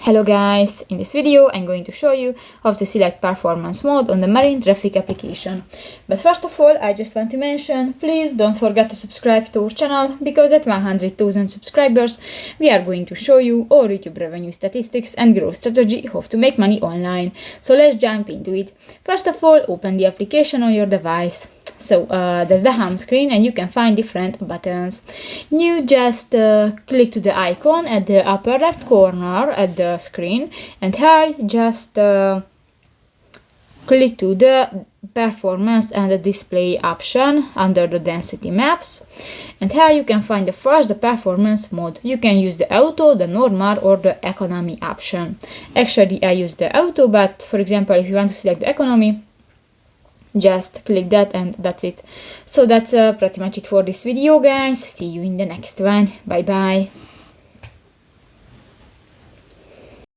Hello guys, in this video I'm going to show you how to select performance mode on the marine traffic application. But first of all, I just want to mention, please don't forget to subscribe to our channel, because at 100,000 subscribers we are going to show you all YouTube revenue statistics and growth strategy, how to make money online. So let's jump into it. First of all, open the application on your device. So there's the home screen and you can find different buttons. You just click to the icon at the upper left corner at the screen, and here just click to the performance and the display option under the density maps, and here you can find the performance mode. You can use the auto, the normal or the economy option. Actually I use the auto, but for example if you want to select the economy, just click that and that's it. So that's pretty much it for this video guys. See you in the next one. Bye bye.